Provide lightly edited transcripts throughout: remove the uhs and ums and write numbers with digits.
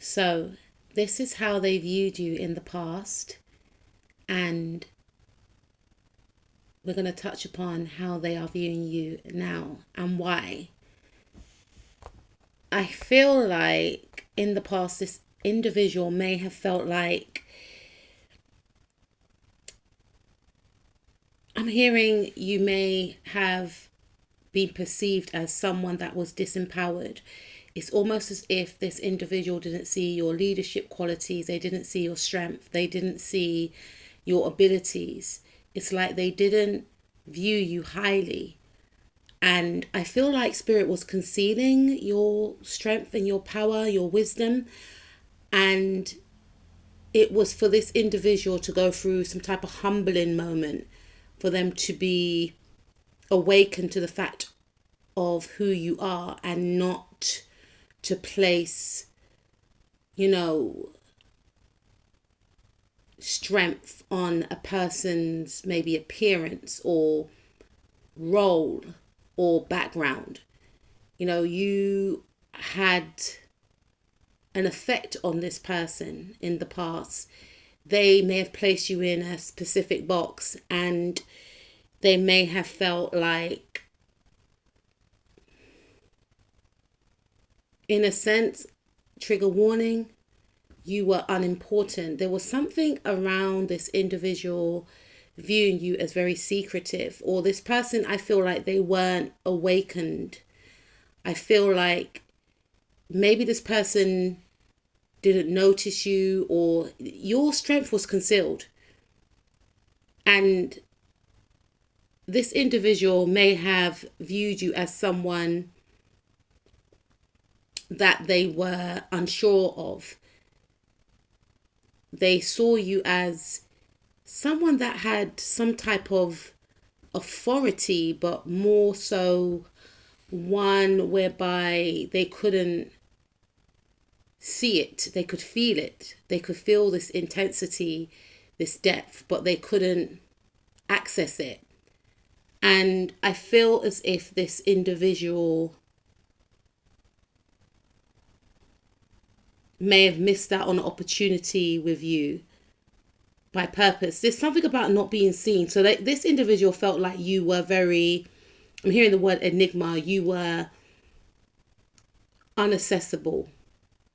So this is how they viewed you in the past, and we're going to touch upon how they are viewing you now and why. I feel like in the past, this individual may have felt like, I'm hearing you may have been perceived as someone that was disempowered. It's almost as if this individual didn't see your leadership qualities, they didn't see your strength, they didn't see your abilities. It's like they didn't view you highly. And I feel like Spirit was concealing your strength and your power, your wisdom. And it was for this individual to go through some type of humbling moment, for them to be awakened to the fact of who you are, and not to place, strength on a person's maybe appearance or role or background. You had an effect on this person in the past. They may have placed you in a specific box, and they may have felt like, in a sense, trigger warning, you were unimportant. There was something around this individual viewing you as very secretive, or this person, I feel like they weren't awakened. I feel like maybe this person didn't notice you, or your strength was concealed. And this individual may have viewed you as someone that they were unsure of. They saw you as someone that had some type of authority, but more so one whereby they couldn't see it. They could feel it. They could feel this intensity, this depth, but they couldn't access it. And I feel as if this individual may have missed out on an opportunity with you by purpose. There's something about not being seen. So this individual felt like you were very, I'm hearing the word enigma, you were unaccessible.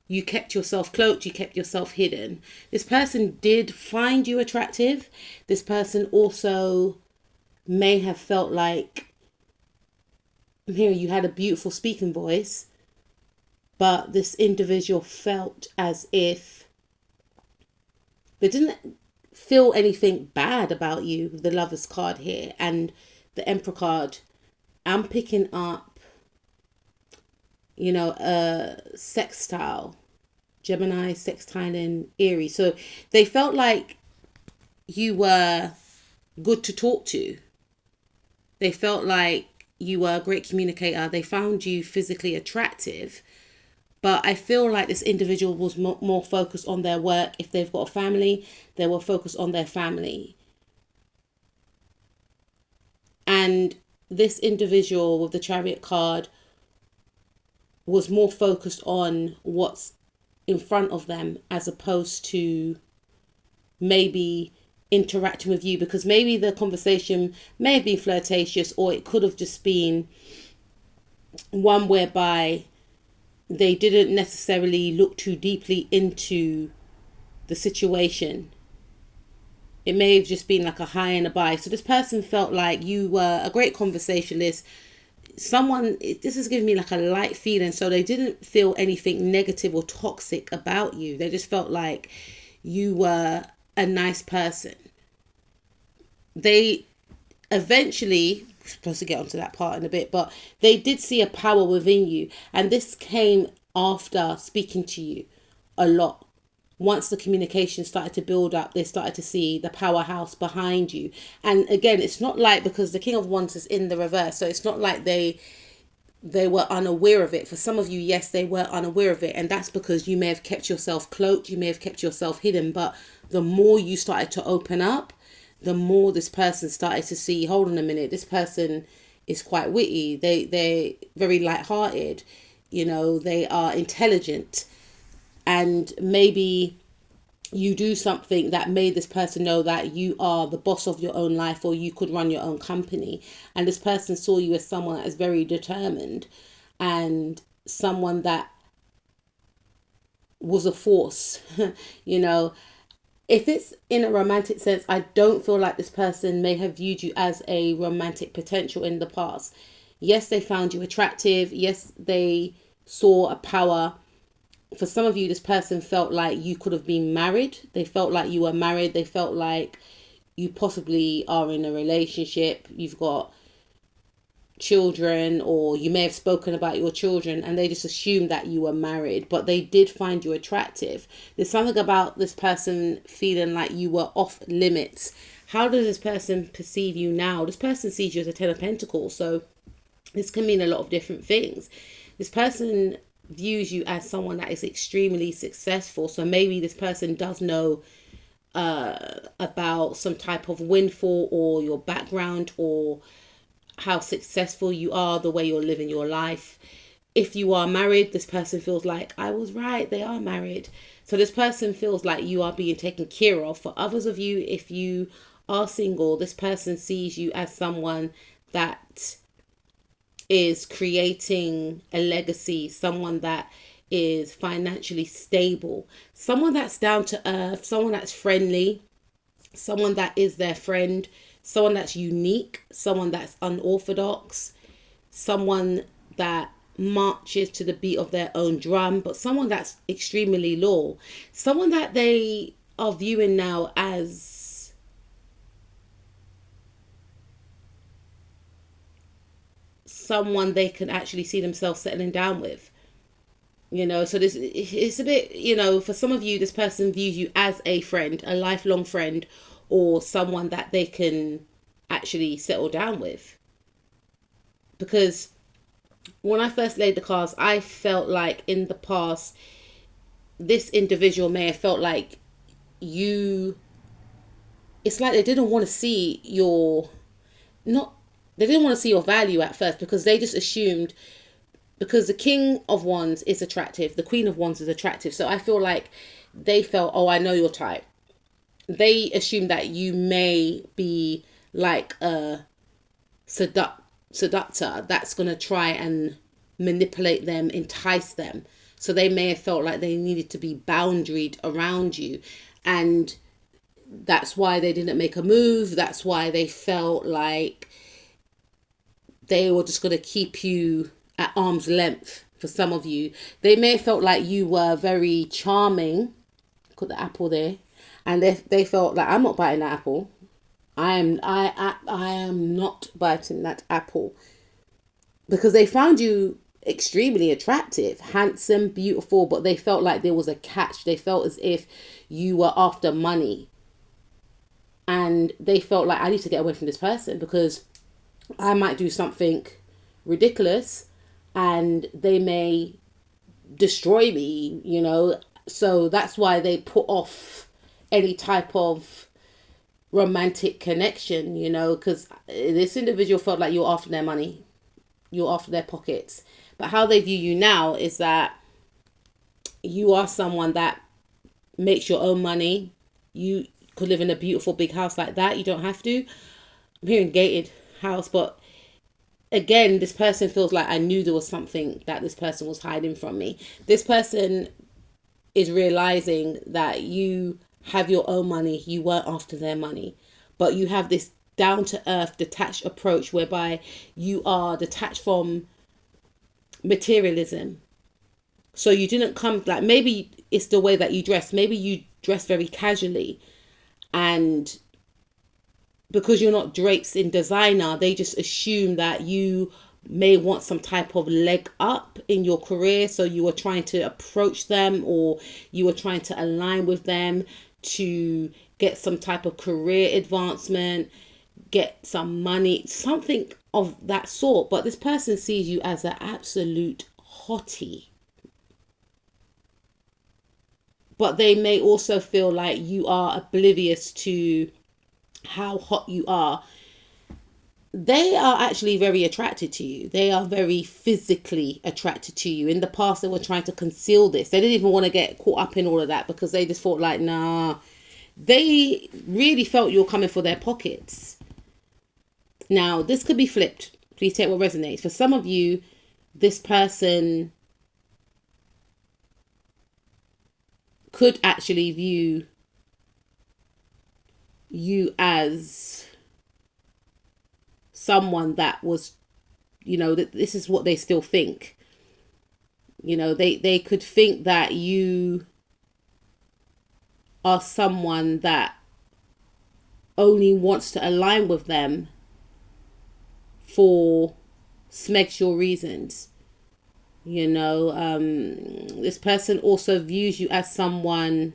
You kept yourself cloaked, you kept yourself hidden. This person did find you attractive. This person also may have felt like, I'm hearing you had a beautiful speaking voice, but this individual felt as if they didn't feel anything bad about you. The Lover's card here and the Emperor card, I'm picking up, a sextile, Gemini, sextile, and Aries. So they felt like you were good to talk to. They felt like you were a great communicator. They found you physically attractive. But I feel like this individual was more focused on their work. If they've got a family, they were focused on their family. And this individual with the Chariot card was more focused on what's in front of them, as opposed to maybe interacting with you, because maybe the conversation may have been flirtatious, or it could have just been one whereby they didn't necessarily look too deeply into the situation. It may have just been like a high and a buy. So this person felt like you were a great conversationalist. This is giving me like a light feeling. So they didn't feel anything negative or toxic about you. They just felt like you were a nice person. They eventually, we're supposed to get onto that part in a bit, but they did see a power within you. And this came after speaking to you a lot. Once the communication started to build up, they started to see the powerhouse behind you. And again, it's not like, because the King of Wands is in the reverse, so it's not like they were unaware of it. For some of you, yes, they were unaware of it. And that's because you may have kept yourself cloaked, you may have kept yourself hidden. But the more you started to open up, the more this person started to see, hold on a minute, this person is quite witty. They're very lighthearted. They are intelligent. and maybe you do something that made this person know that you are the boss of your own life, or you could run your own company. And this person saw you as someone that is very determined and someone that was a force. You know, if it's in a romantic sense, I don't feel like this person may have viewed you as a romantic potential in the past. Yes, they found you attractive. Yes, they saw a power. For some of you, this person felt like you could have been married. They felt like you were married. They felt like you possibly are in a relationship. You've got children, or you may have spoken about your children, and they just assumed that you were married, but they did find you attractive. There's something about this person feeling like you were off limits. How does this person perceive you now? This person sees you as a 10 of Pentacles, so this can mean a lot of different things. This person views you as someone that is extremely successful, so maybe this person does know about some type of windfall, or your background, or how successful you are, the way you're living your life. If you are married, this person feels like, I was right, they are married. So this person feels like you are being taken care of. For others of you, if you are single, this person sees you as someone that is creating a legacy, someone that is financially stable, someone that's down to earth, someone that's friendly, someone that is their friend, someone that's unique, someone that's unorthodox, someone that marches to the beat of their own drum, but someone that's extremely loyal, someone that they are viewing now as someone they can actually see themselves settling down with. You know, so this, it's a bit, you know, for some of you, this person views you as a friend, a lifelong friend, or someone that they can actually settle down with. Because when I first laid the cards, I felt like in the past, this individual may have felt like you, it's like they didn't want to see your, not, they didn't want to see your value at first, because they just assumed, because the King of Wands is attractive, the Queen of Wands is attractive. So I feel like they felt, oh, I know your type. They assume that you may be like a seductor that's going to try and manipulate them, entice them. So they may have felt like they needed to be boundaried around you. And that's why they didn't make a move. That's why they felt like they were just going to keep you at arm's length. For some of you, they may have felt like you were very charming. Put the apple there. And they felt like, I'm not biting that apple. I am not biting that apple. Because they found you extremely attractive, handsome, beautiful, but they felt like there was a catch. They felt as if you were after money. And they felt like, I need to get away from this person, because I might do something ridiculous and they may destroy me, you know. So that's why they put off any type of romantic connection, you know, because this individual felt like you're after their money, you're after their pockets. But how they view you now is that you are someone that makes your own money. You could live in a beautiful big house like that. You don't have to. I'm hearing gated house, but again, this person feels like, I knew there was something that this person was hiding from me. This person is realizing that you have your own money. You weren't after their money, but you have this down to earth, detached approach whereby you are detached from materialism. So you didn't come, like, maybe it's the way that you dress. Maybe you dress very casually, and because you're not draped in designer, they just assume that you may want some type of leg up in your career. So you were trying to approach them, or you were trying to align with them to get some type of career advancement, get some money, something of that sort. But this person sees you as an absolute hottie. But they may also feel like you are oblivious to how hot you are. they are actually very attracted to you. They are very physically attracted to you. In the past, they were trying to conceal this. They didn't even want to get caught up in all of that because they just thought like, nah, they really felt you're coming for their pockets. Now, this could be flipped. Please take what resonates. For some of you, this person could actually view you as someone that was, that this is what they still think. They could think that you are someone that only wants to align with them for smexual reasons. This person also views you as someone,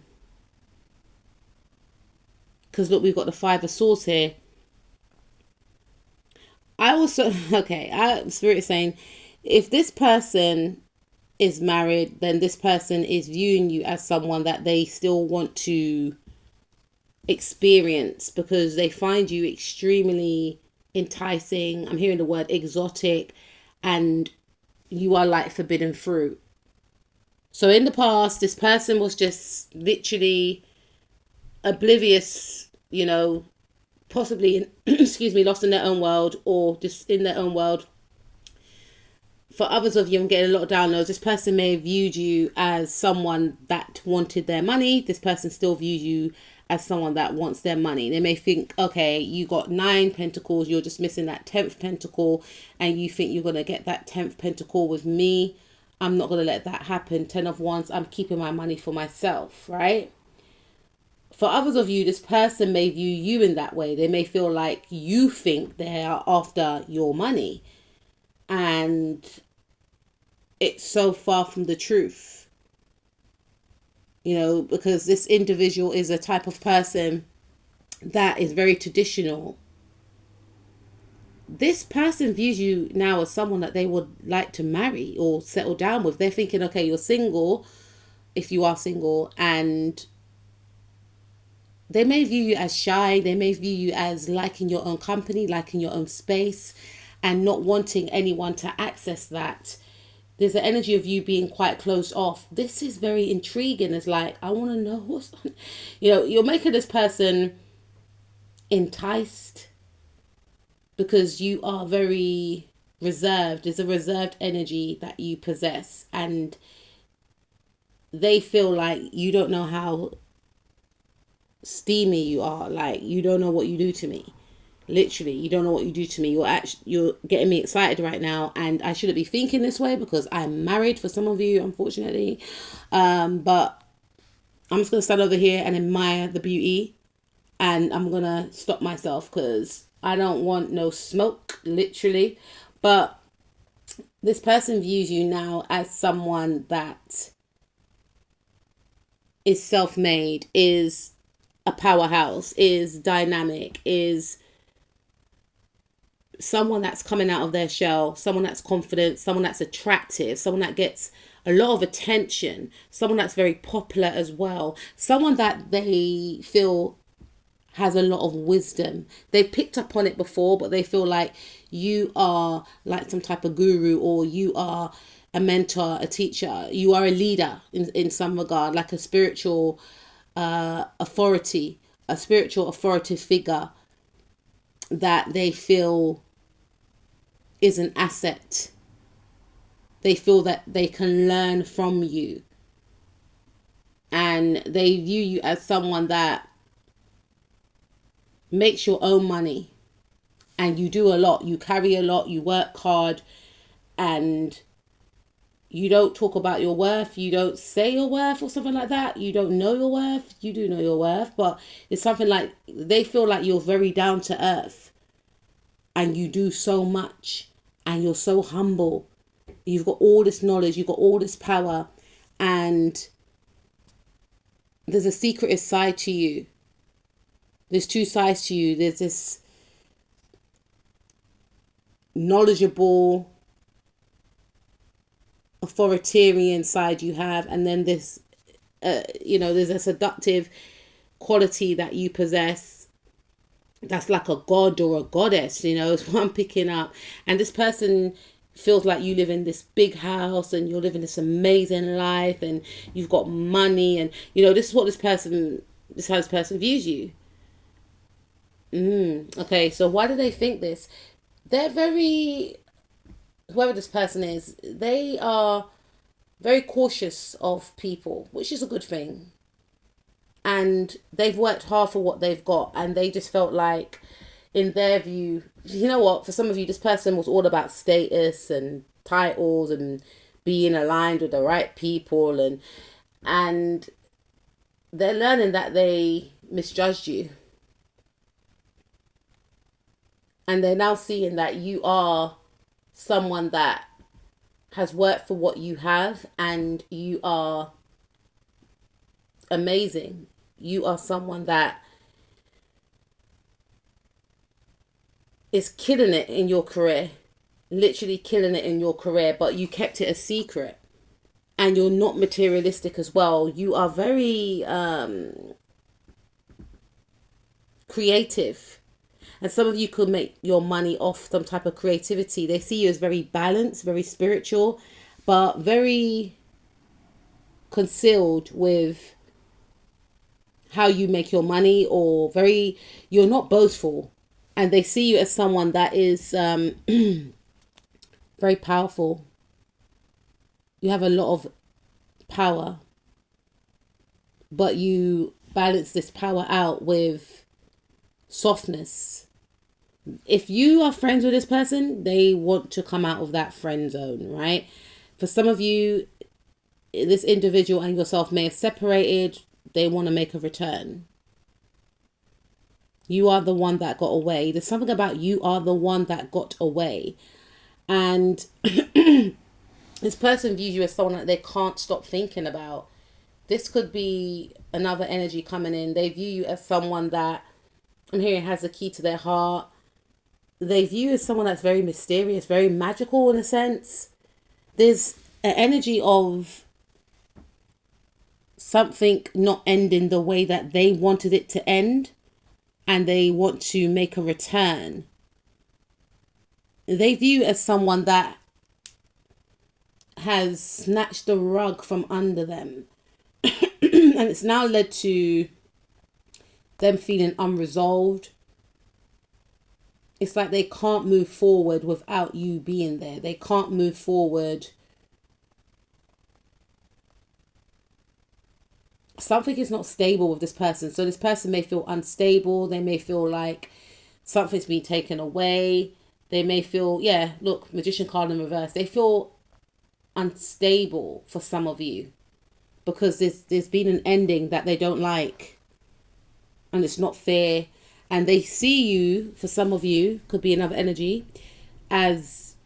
because look, we've got the Five of Swords here. Spirit is saying, if this person is married, then this person is viewing you as someone that they still want to experience because they find you extremely enticing. I'm hearing the word exotic, and you are like forbidden fruit. So in the past, this person was just literally oblivious, possibly lost in their own world or just in their own world. For others of you, I'm getting a lot of downloads. This person may have viewed you as someone that wanted their money. This person still views you as someone that wants their money. They may think, okay, you got 9 pentacles, you're just missing that 10th pentacle, and you think you're going to get that 10th pentacle with me. I'm not going to let that happen. 10 of Wands, I'm keeping my money for myself, right? For others of you, this person may view you in that way. They may feel like you think they are after your money. And it's so far from the truth. Because this individual is a type of person that is very traditional. This person views you now as someone that they would like to marry or settle down with. They're thinking, okay, you're single, if you are single, and they may view you as shy. They may view you as liking your own company, liking your own space, and not wanting anyone to access that. There's an energy of you being quite closed off. This is very intriguing. It's like, I want to know what's on. You're making this person enticed because you are very reserved. There's a reserved energy that you possess. And they feel like you don't know how steamy you are. Like, you don't know what you do to me. Literally, you don't know what you do to me. You're getting me excited right now, and I shouldn't be thinking this way because I'm married for some of you, unfortunately. But I'm just gonna stand over here and admire the beauty, and I'm gonna stop myself because I don't want no smoke, literally. But this person views you now as someone that is self-made, is a powerhouse, is dynamic, is someone that's coming out of their shell, someone that's confident, someone that's attractive, someone that gets a lot of attention, someone that's very popular as well, someone that they feel has a lot of wisdom. They picked up on it before, but they feel like you are like some type of guru, or you are a mentor, a teacher, you are a leader in some regard, like a spiritual authority, a spiritual authoritative figure that they feel is an asset. They feel that they can learn from you, and they view you as someone that makes your own money, and you do a lot, you carry a lot, you work hard, and you don't talk about your worth, you don't say your worth or something like that, you don't know your worth. You do know your worth, but it's something like they feel like you're very down to earth, and you do so much, and you're so humble. You've got all this knowledge, you've got all this power, and there's a secretive side to you. There's two sides to you. There's this knowledgeable, authoritarian side you have, and then this, there's a seductive quality that you possess. that's like a god or a goddess, is what I'm picking up. And this person feels like you live in this big house and you're living this amazing life and you've got money, and this is what this is how this person views you. Okay, so why do they think this? They're very, whoever this person is, they are very cautious of people, which is a good thing. And they've worked hard for what they've got, and they just felt like, in their view, you know what, for some of you, this person was all about status and titles and being aligned with the right people, and they're learning that they misjudged you, and they're now seeing that you are someone that has worked for what you have, and you are amazing. You are someone that is killing it in your career, literally killing it in your career, but you kept it a secret. And you're not materialistic as well. You are very creative. And some of you could make your money off some type of creativity. They see you as very balanced, very spiritual, but very concealed with how you make your money, or you're not boastful. And they see you as someone that is very powerful. You have a lot of power, but you balance this power out with softness. If you are friends with this person, they want to come out of that friend zone, right? For some of you, this individual and yourself may have separated. They want to make a return. You are the one that got away. There's something about you are the one that got away. And this person views you as someone that they can't stop thinking about. This could be another energy coming in. They view you as someone that, I'm hearing, has the key to their heart. They view you as someone that's very mysterious, very magical in a sense. There's an energy of something not ending the way that they wanted it to end, and they want to make a return. They view you as someone that has snatched the rug from under them. And it's now led to them feeling unresolved. It's like they can't move forward without you being there. They can't move forward. Something is not stable with this person. So this person may feel unstable. They may feel like something's been taken away. They may feel, look, Magician card in reverse. They feel unstable for some of you, because there's been an ending that they don't like, and it's not fair. And they see you, for some of you, could be another energy, as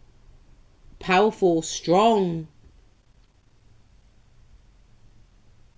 powerful, strong,